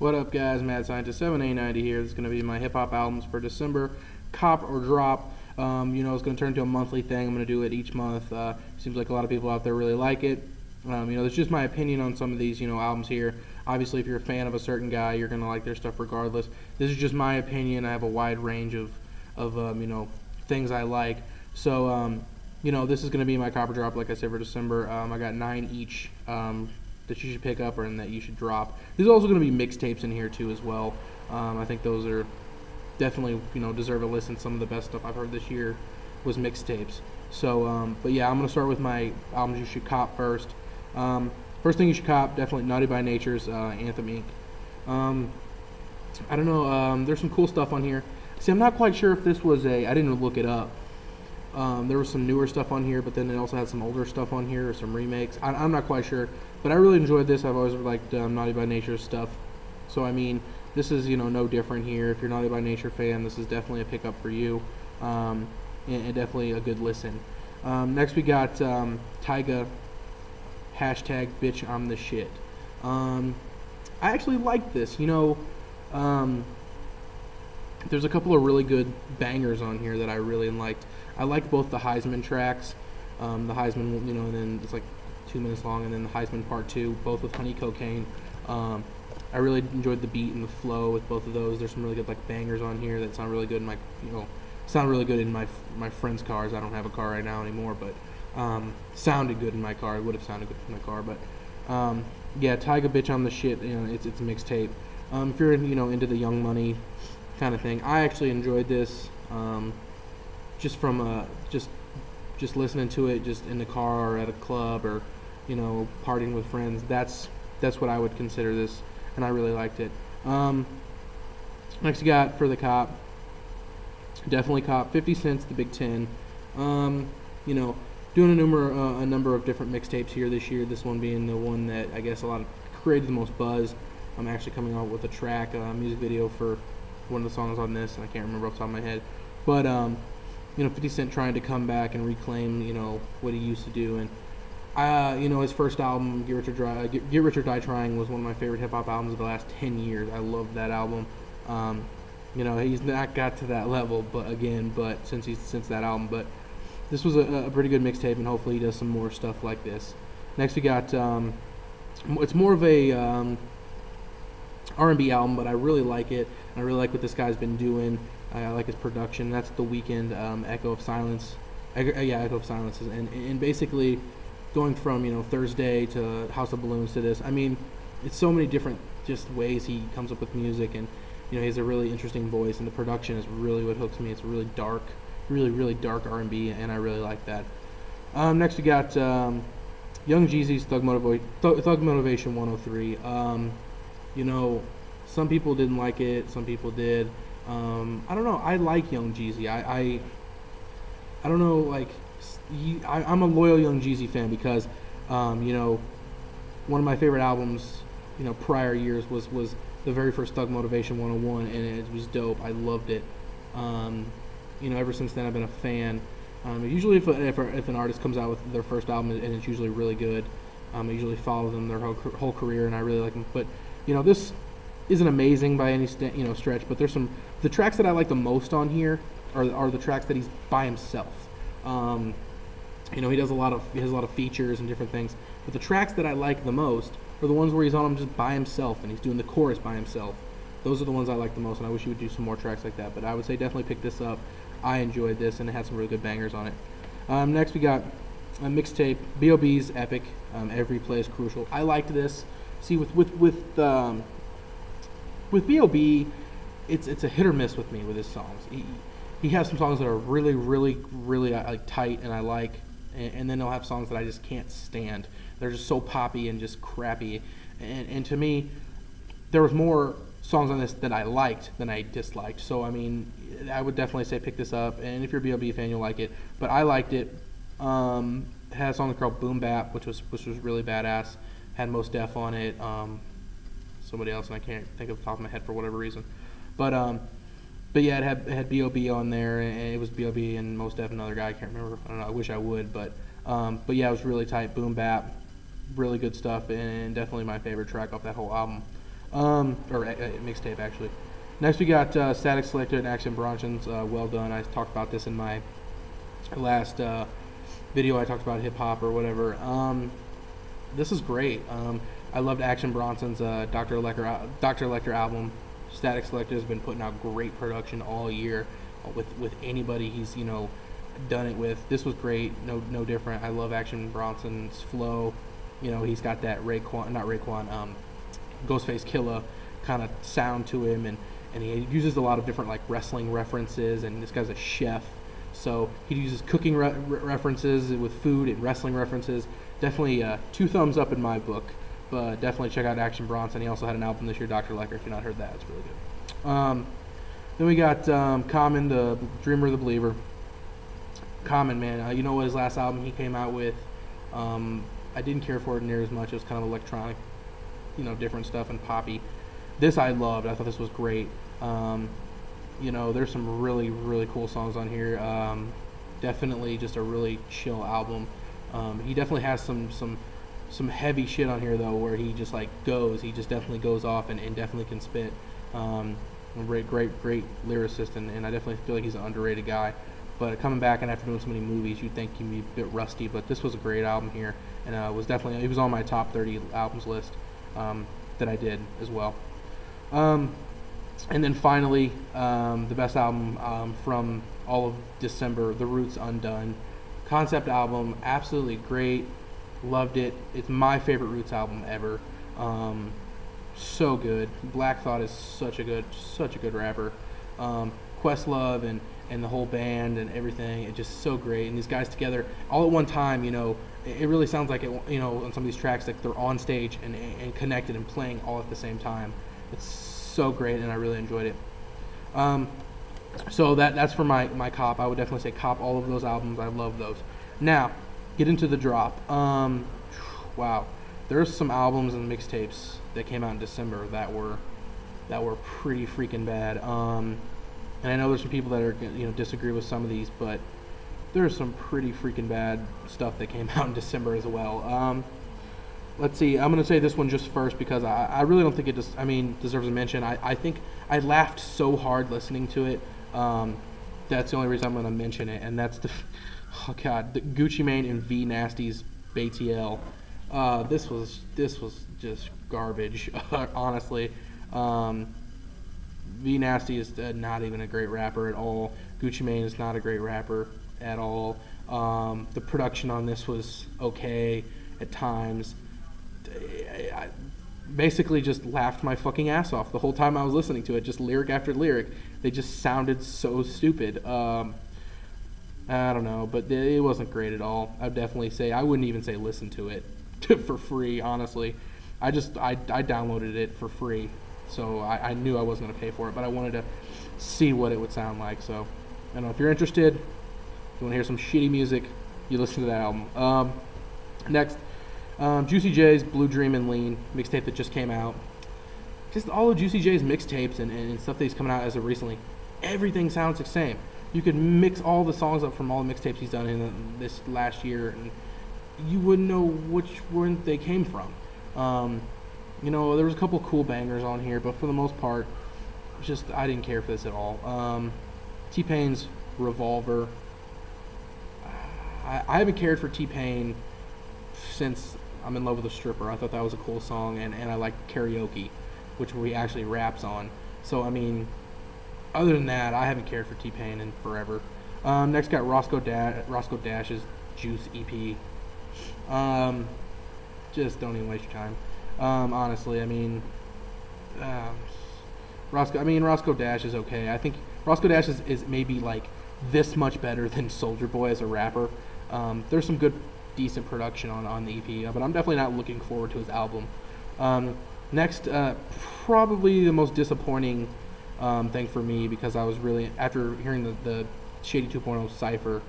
What up, guys? Mad Scientist 7A90 here. This is going to be my hip hop albums for December. Cop or drop. It's going to turn into a monthly thing. I'm going to do it each month. Seems like a lot of people out there really like it. It's just my opinion on some of these, albums here. Obviously, if you're a fan of a certain guy, you're going to like their stuff regardless. This is just my opinion. I have a wide range of things I like. So, this is going to be my cop or drop, like I said, for December. I got 9 each. That you should pick up and that you should drop. There's also going to be mixtapes in here too as well. I think those are definitely deserve a listen. Some of the best stuff I've heard this year was mixtapes. So, but yeah, I'm going to start with my albums you should cop first. First thing you should cop, definitely Naughty by Nature's Anthem Inc. I don't know. There's some cool stuff on here. See, I'm not quite sure if this was I didn't look it up. There was some newer stuff on here, but then it also had some older stuff on here, or some remakes. I'm not quite sure, but I really enjoyed this. I've always liked Naughty by Nature's stuff. So, I mean, this is, no different here. If you're a Naughty by Nature fan, this is definitely a pickup for you, and definitely a good listen. Next, we got Tyga, hashtag bitch I'm the shit. I actually like this. There's a couple of really good bangers on here that I really liked. I liked both the Heisman tracks, the Heisman, and then it's like 2 minutes long, and then the Heisman Part 2, both with Honey Cocaine. I really enjoyed the beat and the flow with both of those. There's some really good bangers on here that sound really good in my friend's cars. I don't have a car right now anymore, but sounded good in my car. It would have sounded good in my car, but yeah, Tyga bitch I'm the shit. It's a mixtape. If you're into the Young Money kind of thing, I actually enjoyed this. Just from just listening to it just in the car or at a club or partying with friends, that's what I would consider this, and I really liked it. Next you got for the cop, definitely cop 50 Cent's The Big Ten. Doing a number of different mixtapes here this year, this one being the one that I guess created the most buzz. I'm actually coming out with a track, music video for one of the songs on this, and I can't remember off the top of my head, but 50 Cent trying to come back and reclaim, what he used to do. And, his first album, Get Rich or Die Trying, was one of my favorite hip-hop albums of the last 10 years. I love that album. He's not got to that level, but since that album. But this was a pretty good mixtape, and hopefully he does some more stuff like this. Next we got, it's more of a R&B album, but I really like it. I really like what this guy's been doing. I like his production. That's the Weeknd, Echo of Silence. Echo of Silence. And basically going from, Thursday to House of Balloons to this. I mean, it's so many different just ways he comes up with music, and, he has a really interesting voice, and the production is really what hooks me. It's really dark, really dark R&B, and I really like that. Next we got Young Jeezy's Thug Motivation 103. Some people didn't like it, some people did. I don't know. I like Young Jeezy. I don't know. I'm a loyal Young Jeezy fan because, one of my favorite albums, prior years was the very first Thug Motivation 101, and it was dope. I loved it. Ever since then I've been a fan. Usually if an artist comes out with their first album and it's usually really good, I usually follow them their whole career, and I really like them. But this isn't amazing by any stretch, but there's the tracks that I like the most on here are the tracks that he's by himself. He has a lot of features and different things, but the tracks that I like the most are the ones where he's on them just by himself and he's doing the chorus by himself. Those are the ones I like the most, and I wish he would do some more tracks like that. But I would say definitely pick this up. I enjoyed this, and it had some really good bangers on it. Next we got a mixtape, B.o.B's Epic. Every Play is Crucial. I liked this. See, with B.o.B, it's a hit or miss with me with his songs. He has some songs that are really tight and I like, and then he'll have songs that I just can't stand. They're just so poppy and just crappy. And to me, there was more songs on this that I liked than I disliked. So I mean, I would definitely say pick this up. And if you're a B.o.B fan, you'll like it. But I liked it. It had a song called Boom Bap, which was really badass. Had Mos Def on it. Somebody else, and I can't think of the top of my head for whatever reason. But yeah, it had B.o.B on there, and it was B.o.B and Mos Def, another guy I can't remember. I don't know. I wish I would, but yeah, it was really tight. Boom Bap, really good stuff, and definitely my favorite track off that whole album. Mixtape actually. Next we got Statik, Selektah, and Action Bronson's Well Done. I talked about this in my last video. I talked about hip hop or whatever. This is great. I loved Action Bronson's Dr. Elector album. Statik Selektah has been putting out great production all year with anybody he's done it with. This was great. No different. I love Action Bronson's flow. He's got that Ghostface Killa kind of sound to him, and he uses a lot of different like wrestling references, and this guy's a chef, so he uses cooking references with food and wrestling references. Definitely 2 thumbs up in my book, but definitely check out Action Bronson. He also had an album this year, Dr. Elector. If you've not heard that, it's really good. Then we got Common, the Dreamer, the Believer. Common, man, you know what his last album he came out with, I didn't care for it near as much. It was kind of electronic, different stuff and poppy. This I loved. I thought this was great. There's some really, really cool songs on here. Definitely just a really chill album. He definitely has some heavy shit on here though, where he just he just definitely goes off and definitely can spit. Great lyricist, and I definitely feel like he's an underrated guy. But coming back and after doing so many movies, you'd think he'd be a bit rusty, but this was a great album here, and it was on my top 30 albums list that I did as well. And then finally, the best album from all of December, The Roots, Undun. Concept album, absolutely great, loved it. It's my favorite Roots album ever. So good. Black Thought is such a good rapper. Questlove and the whole band and everything, it's just so great. And these guys together all at one time, it really sounds like it, on some of these tracks, like they're on stage and connected and playing all at the same time. It's so great, and I really enjoyed it. So that's for my cop. I would definitely say cop all of those albums. I love those. Now, get into the drop. Wow, there's some albums and mixtapes that came out in December that were pretty freaking bad. And I know there's some people that are disagree with some of these, but there's some pretty freaking bad stuff that came out in December as well. Let's see. I'm gonna say this one just first because I really don't think it deserves a mention. I think I laughed so hard listening to it. That's the only reason I'm gonna mention it, and that's the Gucci Mane and V Nasty's Baytl. This was just garbage, honestly. V Nasty is not even a great rapper at all. Gucci Mane is not a great rapper at all. The production on this was okay at times. I basically just laughed my fucking ass off the whole time I was listening to it, just lyric after lyric. They just sounded so stupid. I don't know, but it wasn't great at all. I'd definitely say, I wouldn't even say listen to it for free, honestly. I downloaded it for free, so I knew I wasn't going to pay for it, but I wanted to see what it would sound like. So I don't know, if you're interested, if you want to hear some shitty music, you listen to that album. Next, Juicy J's Blue Dream and Lean mixtape that just came out. Just all of Juicy J's mixtapes and stuff that he's coming out as of recently, everything sounds the same. You could mix all the songs up from all the mixtapes he's done in this last year, and you wouldn't know which one they came from. There was a couple cool bangers on here, but for the most part, I didn't care for this at all. T-Pain's Revolver. I haven't cared for T-Pain since I'm in Love with a Stripper. I thought that was a cool song, and I like Karaoke, which he actually raps on. So, other than that, I haven't cared for T-Pain in forever. Next got Roscoe Dash's Juice EP. Just don't even waste your time. Honestly, Roscoe Dash is okay. I think Roscoe Dash is maybe like this much better than Soulja Boy as a rapper. There's some good, decent production on the EP, but I'm definitely not looking forward to his album. Next, probably the most disappointing thing for me, because I was really, after hearing the Shady 2.0 Cypher,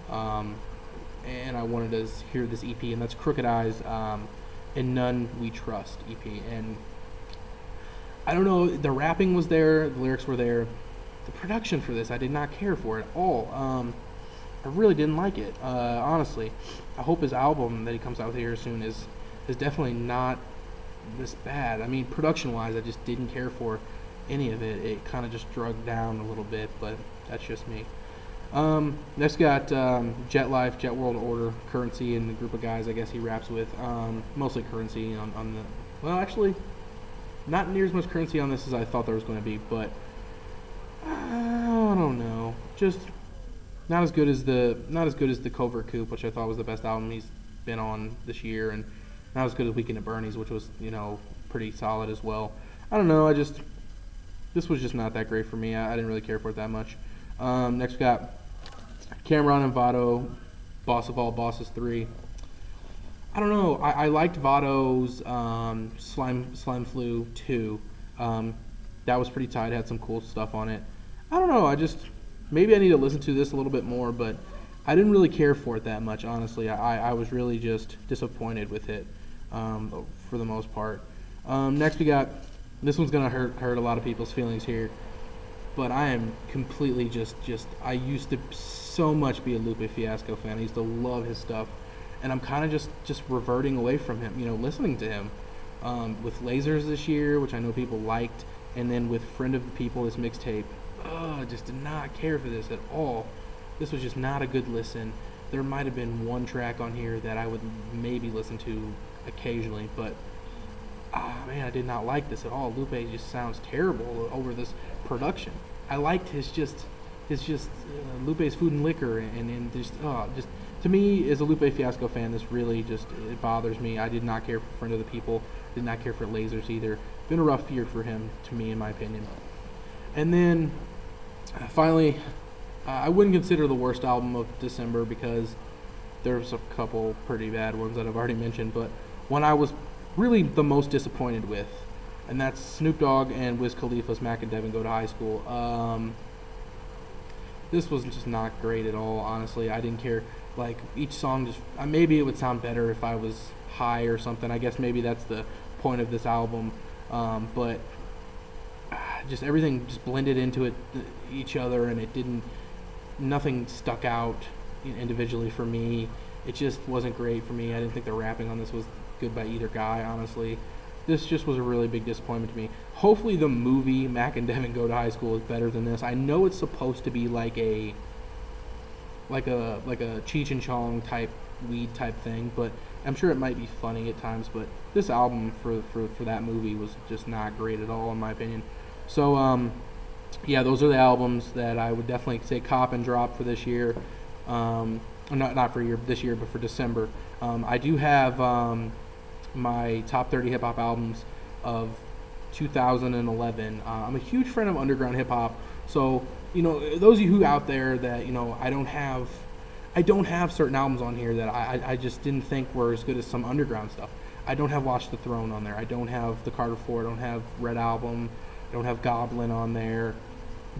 and I wanted to hear this EP, and that's Crooked Eyes, In None We Trust EP. And I don't know, the rapping was there, the lyrics were there. The production for this, I did not care for at all. I really didn't like it, honestly. I hope his album that he comes out with here soon is definitely not this bad. I mean, production-wise, I just didn't care for any of it. It kind of just drugged down a little bit, but that's just me. Next got Jet Life, Jet World Order, Currency, and the group of guys I guess he raps with. Mostly Currency on the... Well, actually, not near as much Currency on this as I thought there was going to be, but I don't know. Just not as good as the Covert Coup, which I thought was the best album he's been on this year, and not as good as Weeknd at Bernie's, which was, you know, pretty solid as well. I don't know. This was just not that great for me. I didn't really care for it that much. Next we got Cameron and Vado, Boss of All Bosses 3. I don't know. I liked Vado's Slime Flu 2. That was pretty tight. It had some cool stuff on it. I don't know. Maybe I need to listen to this a little bit more, but I didn't really care for it that much, honestly. I was really just disappointed with it for the most part. Next we got, this one's going to hurt a lot of people's feelings here, but I am completely I used to so much be a Lupe Fiasco fan. I used to love his stuff, and I'm kind of just reverting away from him, you know, listening to him. With Lasers this year, which I know people liked, and then with Friend of the People, this mixtape. I just did not care for this at all. This was just not a good listen. There might have been one track on here that I would maybe listen to occasionally, but man, I did not like this at all. Lupe just sounds terrible over this production. I liked his Lupe's Food and Liquor, and just to me, as a Lupe Fiasco fan, this really it bothers me. I did not care for Friend of the People, did not care for Lasers either. Been a rough year for him, to me, in my opinion. And then finally, I wouldn't consider the worst album of December because there's a couple pretty bad ones that I've already mentioned, but one I was really the most disappointed with, and that's Snoop Dogg and Wiz Khalifa's Mac and Devin Go to High School. This was just not great at all, honestly. I didn't care. Like, each song maybe it would sound better if I was high or something. I guess maybe that's the point of this album. But just everything just blended into each other, and nothing stuck out individually for me. It just wasn't great for me. I didn't think the rapping on this was good by either guy, honestly. This just was a really big disappointment to me. Hopefully the movie Mac and Devin Go to High School is better than this. I know it's supposed to be like a Cheech and Chong type weed type thing, but I'm sure it might be funny at times. But this album for that movie was just not great at all, in my opinion. So yeah, those are the albums that I would definitely say cop and drop for this year. Not for this year, but for December. I do have my top 30 hip hop albums of 2011. I'm a huge fan of underground hip hop, so you know, those of you who out there that, you know, I don't have certain albums on here that I just didn't think were as good as some underground stuff. I don't have Watch the Throne on there. I don't have the Carter 4. I don't have Red Album. I don't have Goblin on there.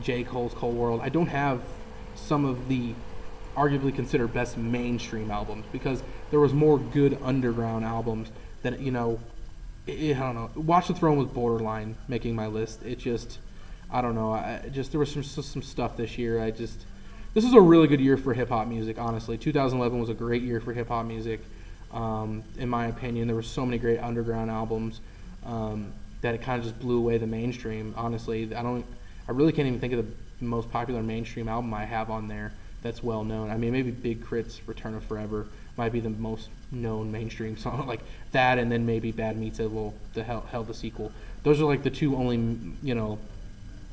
J. Cole's Cold World. I don't have some of the arguably considered best mainstream albums, because there was more good underground albums that, you know, I don't know. Watch the Throne was borderline making my list. It just, I don't know. There was some stuff this year. This is a really good year for hip hop music, honestly. 2011 was a great year for hip hop music, in my opinion. There were so many great underground albums that it kind of just blew away the mainstream. Honestly, I really can't even think of the most popular mainstream album I have on there that's well known. I mean, maybe Big Crit's Return of Forever might be the most known mainstream song, like that, and then maybe Bad Meets Evil, Hell the sequel. Those are like the two only, you know,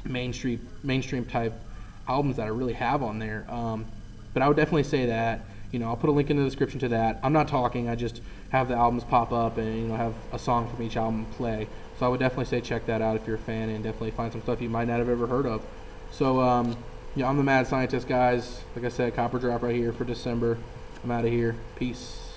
mainstream type albums that I really have on there. But I would definitely say that, you know, I'll put a link in the description to that. I'm not talking, I just have the albums pop up and, you know, have a song from each album play. So I would definitely say check that out if you're a fan, and definitely find some stuff you might not have ever heard of. So yeah, I'm the Mad Scientist, guys. Like I said, Copper Drop right here for December. I'm out of here. Peace.